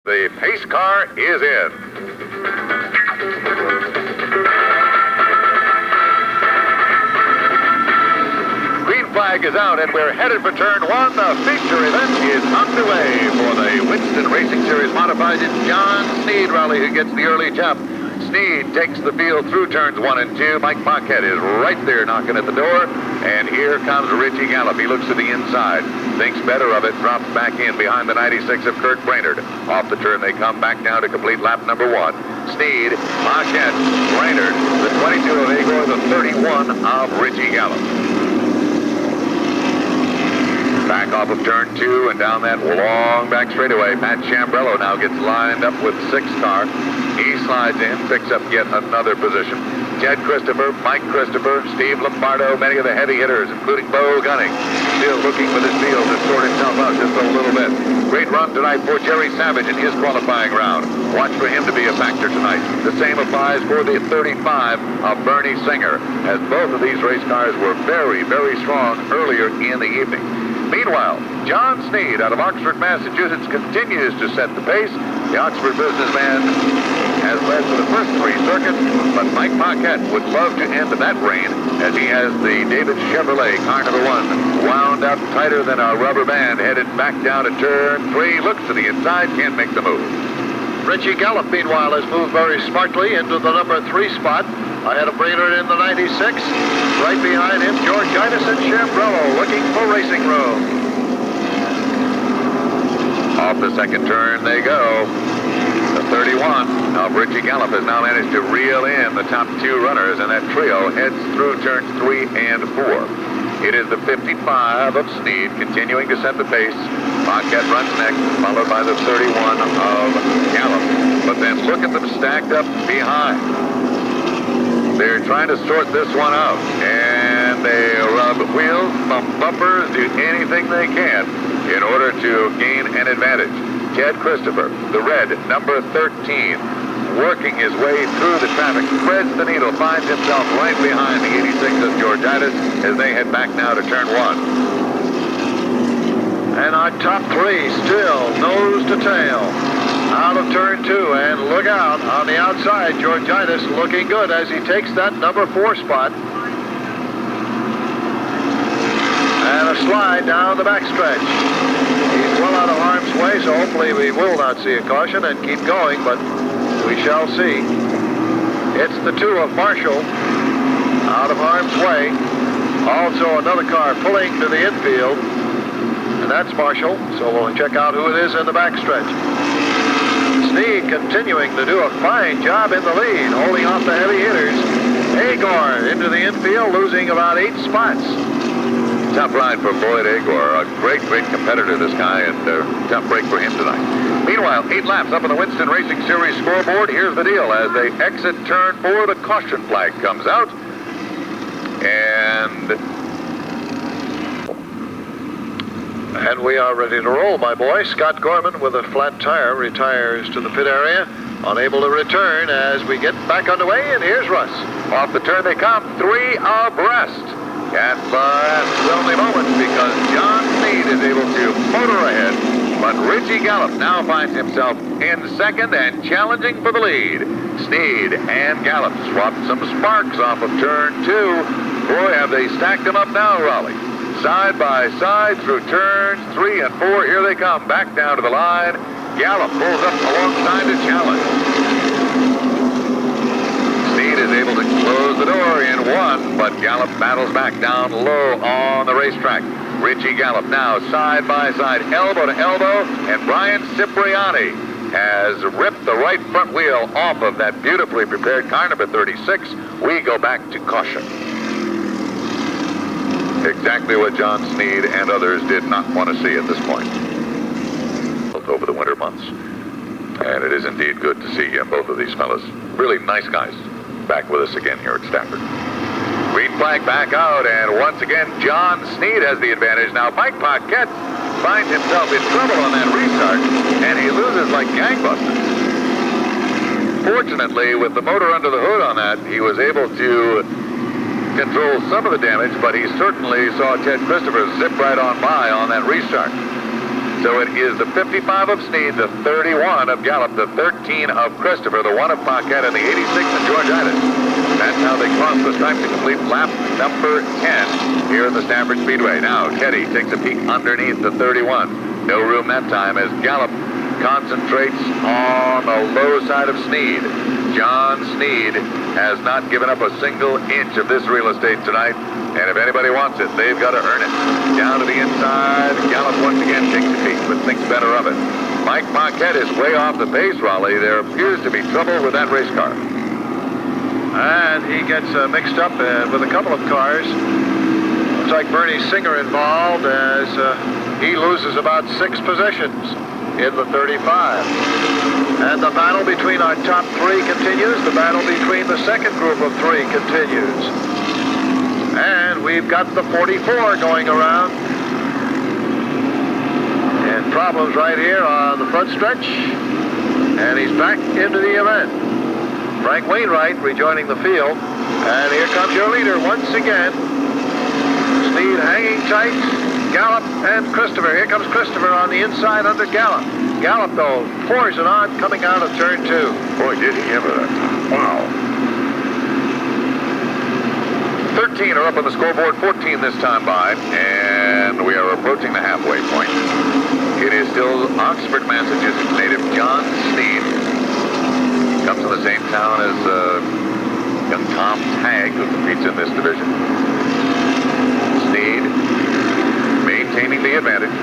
The pace car is in. Green flag is out, and we're headed for turn one. The feature event is underway for the Winston Racing Series Modified. It's John Sneed rally who gets the early jump. Sneed takes the field through turns 1 and 2. Mike Paquette is right there knocking at the door. And here comes Richie Gallup. He looks to the inside, thinks better of it, drops back in behind the 96 of Kurt Brainerd. Off the turn, they come back down to complete lap number 1. Sneed, Paquette, Brainerd, the 22 of Igor, the 31 of Richie Gallup. Back off of turn 2 and down that long back straightaway. Pat Chambrello now gets lined up with 6 car. He slides in, picks up yet another position. Ted Christopher, Mike Christopher, Steve Lombardo, many of the heavy hitters, including Bo Gunning, still looking for this field to sort itself out just a little bit. Great run tonight for Jerry Savage in his qualifying round. Watch for him to be a factor tonight. The same applies for the 35 of Bernie Singer, as both of these race cars were very, very strong earlier in the evening. Meanwhile, John Sneed out of Oxford, Massachusetts continues to set the pace. The Oxford businessman has led for the first 3 circuits, but Mike Paquette would love to end that reign as he has the David Chevrolet car number 1 wound up tighter than a rubber band, headed back down to turn 3, looks to the inside, can't make the move. Richie Gallup, meanwhile, has moved very smartly into the number 3 spot. Ahead of Brainerd in the 96. Right behind him, Georgitis and Chambrello looking for racing room. Off the second turn they go. The 31 of Richie Gallup has now managed to reel in the top 2 runners, and that trio heads through turns 3 and 4. It is the 55 of Sneed continuing to set the pace. Paquette runs next, followed by the 31 of Gallup. But then look at them stacked up behind. They're trying to sort this one out, and they rub wheels, bump bumpers, do anything they can in order to gain an advantage. Ted Christopher, the red, number 13, working his way through the traffic, threads the needle, finds himself right behind the 86 of Georgitis as they head back now to turn 1. And our top 3 still nose to tail. Out of turn 2, and look out on the outside. Georgitis looking good as he takes that number 4 spot. And a slide down the backstretch. He's well out of harm's way, so hopefully we will not see a caution and keep going, but we shall see. It's the 2 of Marshall out of harm's way. Also another car pulling to the infield, and that's Marshall, so we'll check out who it is in the backstretch. Sneed continuing to do a fine job in the lead, holding off the heavy hitters. Agor into the infield, losing about 8 spots. Tough ride for Boyd Agor, a great, great competitor, this guy, and tough break for him tonight. Meanwhile, 8 laps up on the Winston Racing Series scoreboard. Here's the deal. As they exit turn 4, the caution flag comes out, and we are ready to roll, my boy. Scott Gorman with a flat tire retires to the pit area, unable to return as we get back underway, and here's Russ. Off the turn they come, 3 abreast. Can't last only moments because John Sneed is able to motor ahead, but Richie Gallup now finds himself in second and challenging for the lead. Sneed and Gallup swapped some sparks off of turn 2. Boy, have they stacked them up now, Raleigh. Side by side through turns 3 and 4. Here they come, back down to the line. Gallup pulls up alongside to challenge. Sneed is able to close the door in 1, but Gallup battles back down low on the racetrack. Richie Gallup now side by side, elbow to elbow, and Brian Cipriani has ripped the right front wheel off of that beautifully prepared car number 36. We go back to caution. Exactly what John Sneed and others did not want to see at this point over the winter months. And it is indeed good to see both of these fellas, really nice guys, back with us again here at Stafford. Green flag back out, and once again, John Sneed has the advantage. Now, Mike Paquette finds himself in trouble on that restart, and he loses like gangbusters. Fortunately, with the motor under the hood on that, he was able to control some of the damage, but he certainly saw Ted Christopher zip right on by on that restart. So it is the 55 of Sneed, the 31 of Gallup, the 13 of Christopher, the 1 of Paquette, and the 86 of Georgitis. That's how they cross the stripe to complete lap number 10 here at the Stafford Speedway. Now, Teddy takes a peek underneath the 31. No room that time as Gallup concentrates on the low side of Sneed. John Sneed has not given up a single inch of this real estate tonight, and if anybody wants it, they've got to earn it. Down to the inside, Gallup once again takes a peek, but thinks better of it. Mike Paquette is way off the pace, Raleigh. There appears to be trouble with that race car. And he gets mixed up with a couple of cars. Looks like Bernie Singer involved as he loses about 6 positions in the 35. And the battle between our top 3 continues. The battle between the second group of 3 continues. And we've got the 44 going around. And problems right here on the front stretch. And he's back into the event. Frank Wainwright rejoining the field. And here comes your leader once again. Sneed hanging tight. Gallup and Christopher. Here comes Christopher on the inside under Gallup. Gallup, though, pours it on coming out of turn 2. Boy, did he ever. Wow. 13 are up on the scoreboard, 14 this time by, and we are approaching the halfway point. It is still Oxford, Massachusetts native John Sneed. Comes from the same town as young Tom Tagg, who competes in this division. Sneed maintaining the advantage.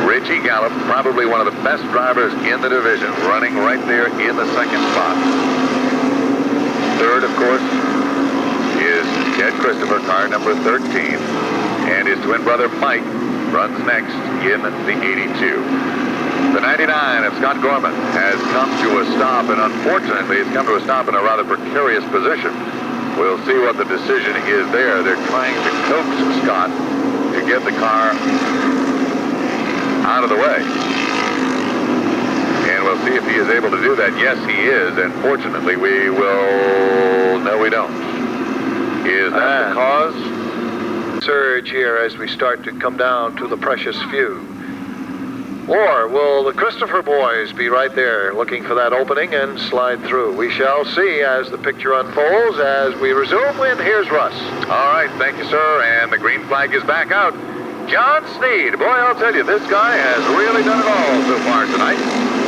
Richie Gallup, probably one of the best drivers in the division, running right there in the second spot. Third, of course, is Ted Christopher, car number 13, and his twin brother Mike runs next in the 82. The 99 of Scott Gorman has come to a stop, and unfortunately it's come to a stop in a rather precarious position. We'll see what the decision is there. They're trying to coax Scott to get the car out of the way. And we'll see if he is able to do that. Yes, he is, and fortunately we will... No, we don't. Is that the cause? Surge here as we start to come down to the precious few. Or will the Christopher boys be right there looking for that opening and slide through? We shall see as the picture unfolds as we resume. And here's Russ. All right, thank you, sir. And the green flag is back out. John Sneed, boy, I'll tell you, this guy has really done it all so far tonight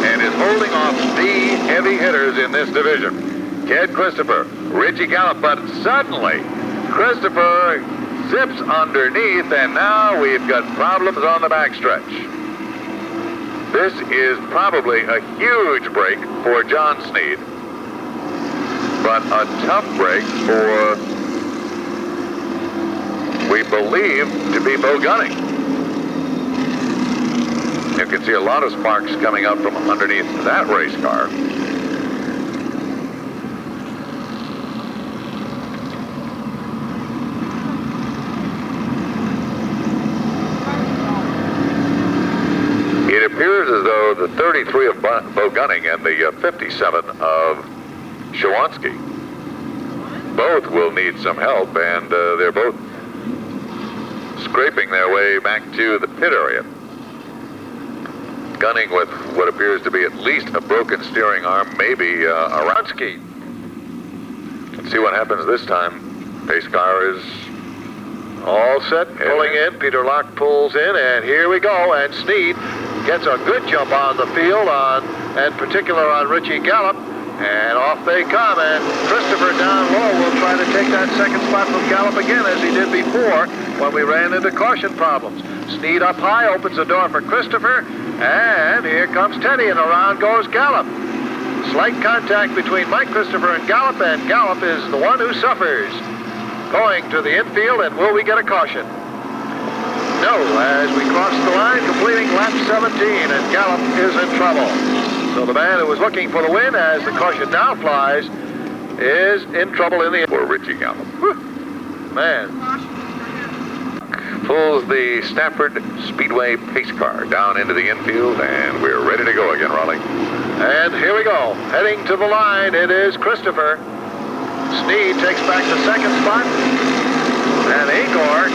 and is holding off the heavy hitters in this division. Ted Christopher, Richie Gallup, but suddenly Christopher zips underneath, and now we've got problems on the backstretch. This is probably a huge break for John Sneed, but a tough break for, we believe, to be Bo Gunning. You can see a lot of sparks coming up from underneath that race car. It appears as though the 33 of Bo Gunning and the 57 of Shawansky both will need some help, and they're both scraping their way back to the pit area. Gunning with what appears to be at least a broken steering arm, maybe a Ronsky. Let's see what happens this time. Pace car is all set, pulling in. Peter Locke pulls in, and here we go. And Sneed gets a good jump on the field, in particular on Richie Gallup, and off they come. And Christopher down low will try to take that second spot from Gallup again, as he did before when we ran into caution problems. Sneed up high opens the door for Christopher, and here comes Teddy, and around goes Gallup. Slight contact between Mike Christopher and Gallup is the one who suffers. Going to the infield, and will we get a caution? No, as we cross the line, completing lap 17, and Gallup is in trouble. So the man who was looking for the win, as the caution now flies, is in trouble in the... For Richie Gallup. Whew. Man. Pulls the Stafford Speedway pace car down into the infield, and we're ready to go again, Raleigh. And here we go. Heading to the line, it is Christopher. Sneed takes back the second spot. And Agor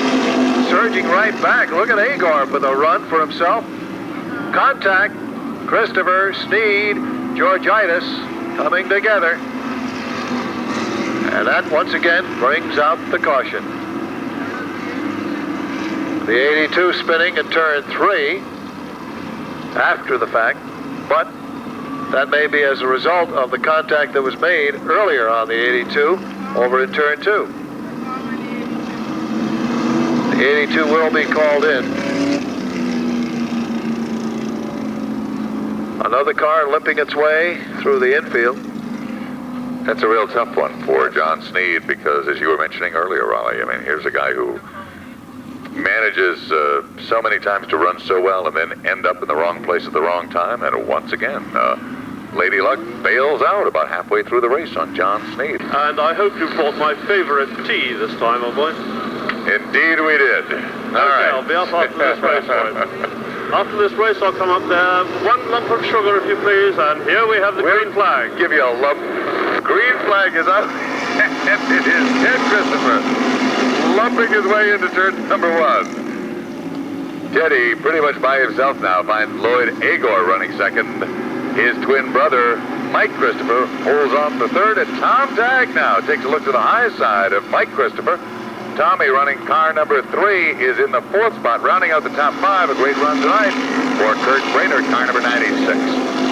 surging right back. Look at Agor with a run for himself. Contact. Christopher, Sneed, Georgitis coming together. And that once again brings out the caution. The 82 spinning in turn 3 after the fact, but that may be as a result of the contact that was made earlier on the 82 over in turn 2. The 82 will be called in. Another car limping its way through the infield. That's a real tough one for John Sneed because, as you were mentioning earlier, Raleigh, I mean, here's a guy who manages so many times to run so well and then end up in the wrong place at the wrong time. And once again, Lady Luck bails out about halfway through the race on John Sneed. And I hope you brought my favorite tea this time, my boy. Indeed we did. All right. I'll be up after this race, boy. After this race, I'll come up there. 1 lump of sugar, if you please, and here we have the green flag. Give you a lump. Green flag is up, and it is Ted Christopher lumping his way into turn number 1. Teddy, pretty much by himself now, finds Lloyd Agor running second. His twin brother, Mike Christopher, holds on for third, and Tom Tagg now takes a look to the high side of Mike Christopher. Tommy, running car number 3, is in the 4th spot, rounding out the top 5. A great run tonight for Kurt Brainerd, car number 96.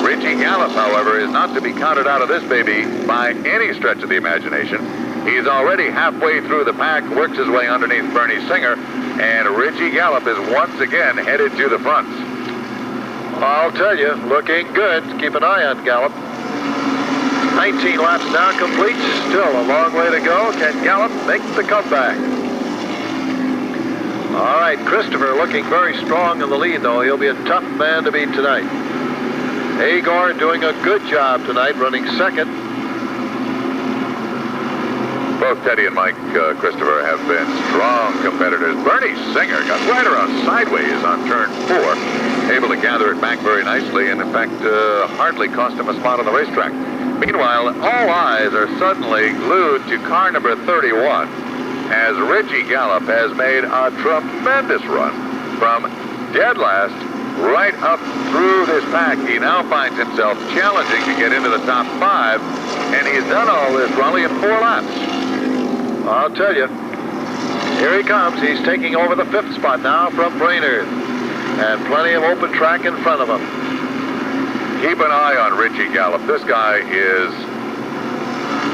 Richie Gallup, however, is not to be counted out of this baby by any stretch of the imagination. He's already halfway through the pack, works his way underneath Bernie Singer, and Richie Gallup is once again headed to the front. I'll tell you, looking good. Keep an eye on Gallup. 19 laps now complete. Still a long way to go. Can Gallup make the comeback? All right, Christopher looking very strong in the lead, though. He'll be a tough man to beat tonight. Agor doing a good job tonight, running second. Both Teddy and Mike Christopher have been strong competitors. Bernie Singer got right around sideways on turn 4, able to gather it back very nicely, and in fact hardly cost him a spot on the racetrack. Meanwhile, all eyes are suddenly glued to car number 31, as Richie Gallup has made a tremendous run from dead last right up through this pack. He now finds himself challenging to get into the top 5, and he's done all this, Raleigh, in 4 laps. I'll tell you. Here he comes. He's taking over the 5th spot now from Brainerd, and plenty of open track in front of him. Keep an eye on Richie Gallup. This guy is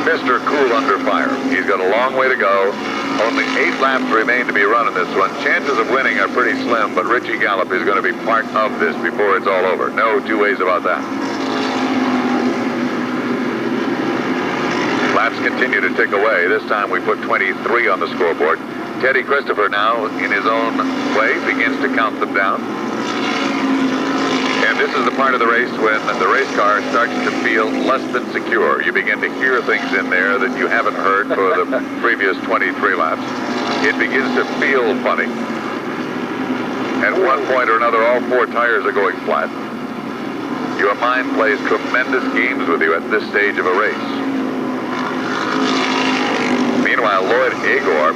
Mr. Cool Under Fire. He's got a long way to go. Only 8 laps remain to be run in this one. Chances of winning are pretty slim, but Richie Gallup is going to be part of this before it's all over. No two ways about that. Laps continue to tick away. This time we put 23 on the scoreboard. Teddy Christopher now, in his own way, begins to count them down. And this is the part of the race when the race car starts to feel less than secure. You begin to hear things in there that you haven't heard for the previous 23 laps. It begins to feel funny. At one point or another, all 4 tires are going flat. Your mind plays tremendous games with you at this stage of a race. Meanwhile, Lloyd Agor,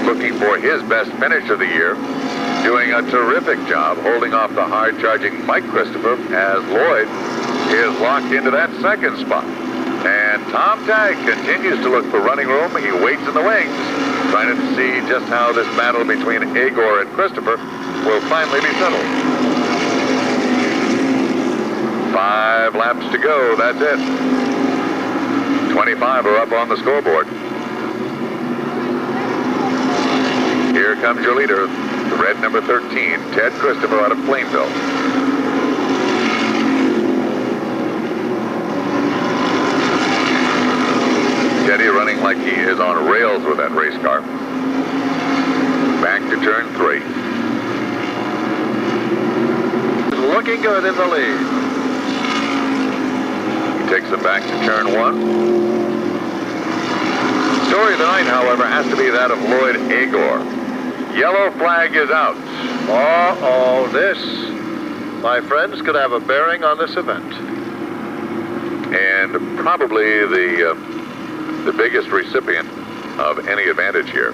looking for his best finish of the year, doing a terrific job holding off the hard-charging Mike Christopher as Lloyd is locked into that 2nd spot. And Tom Tagg continues to look for running room. He waits in the wings, trying to see just how this battle between Agor and Christopher will finally be settled. 5 laps to go, that's it. 25 are up on the scoreboard. Here comes your leader, the red number 13, Ted Christopher out of Plainville. Teddy running like he is on rails with that race car. Back to turn 3. Looking good in the lead. He takes them back to turn 1. Story of the night, however, has to be that of Lloyd Agor. Yellow flag is out. Uh-oh, this, my friends, could have a bearing on this event. And probably the biggest recipient of any advantage here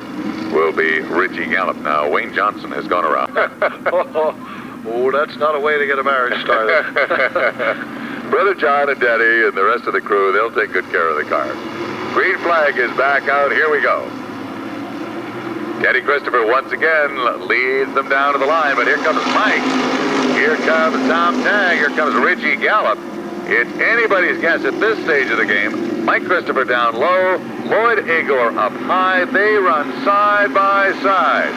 will be Richie Gallup. Now, Wayne Johnson has gone around. Oh, that's not a way to get a marriage started. Brother John and Daddy and the rest of the crew, they'll take good care of the car. Green flag is back out. Here we go. Teddy Christopher once again leads them down to the line, but here comes Mike. Here comes Tom Tagg. Here comes Richie Gallup. It's anybody's guess at this stage of the game. Mike Christopher down low, Lloyd Agor up high. They run side by side.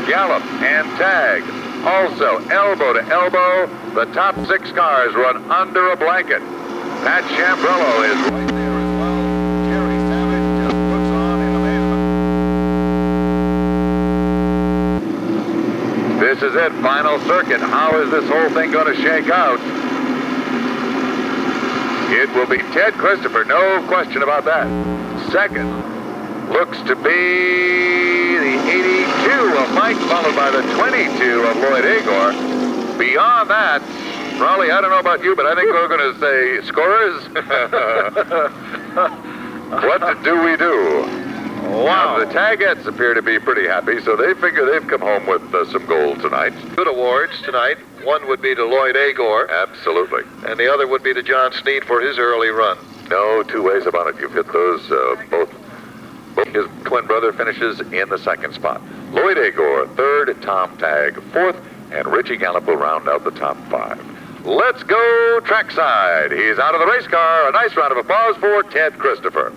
Gallup and Tagg also elbow to elbow. The top 6 cars run under a blanket. Pat Chambrello is right there as well. Jerry Savage just looks on in amazement. This is it, final circuit. How is this whole thing going to shake out? It will be Ted Christopher, no question about that. Second looks to be the 82 of Mike, followed by the 22 of Lloyd Agor. Beyond that, Raleigh, I don't know about you, but I think we're going to say scorers. What do we do? Wow. Now, the Tagettes appear to be pretty happy, so they figure they've come home with some gold tonight. Good awards tonight. One would be to Lloyd Agor. Absolutely. And the other would be to John Sneed for his early run. No two ways about it. You've hit those both. His twin brother finishes in the second spot. Lloyd Agor, third, Tom Tagg, fourth, and Richie Gallup will round out the top 5. Let's go trackside. He's out of the race car. A nice round of applause for Ted Christopher.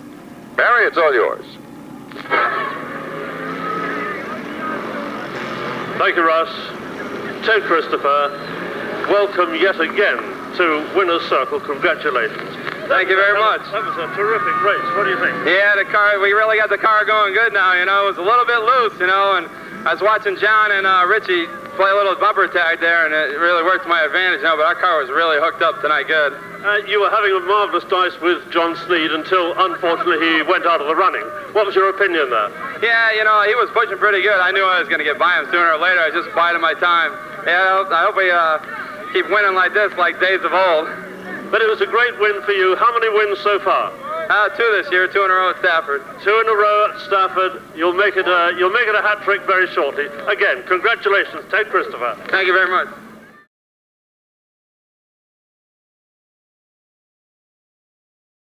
Barry, it's all yours. Thank you, Russ. Ted Christopher, welcome yet again to Winner's Circle. Congratulations. Thank you very much. That was a terrific race. What do you think? Yeah, we really got the car going good now, you know. It was a little bit loose, you know, and I was watching John and Richie play a little bumper tag there, and it really worked to my advantage, you know, but our car was really hooked up tonight good. You were having a marvelous dice with John Sneed until, unfortunately, he went out of the running. What was your opinion there? Yeah, you know, he was pushing pretty good. I knew I was going to get by him sooner or later. I was just biding my time. Yeah, I hope we keep winning like this, like days of old. But it was a great win for you. How many wins so far? 2 this year, 2 in a row at Stafford. 2 in a row at Stafford. You'll make it a hat trick very shortly. Again, congratulations, Ted Christopher. Thank you very much.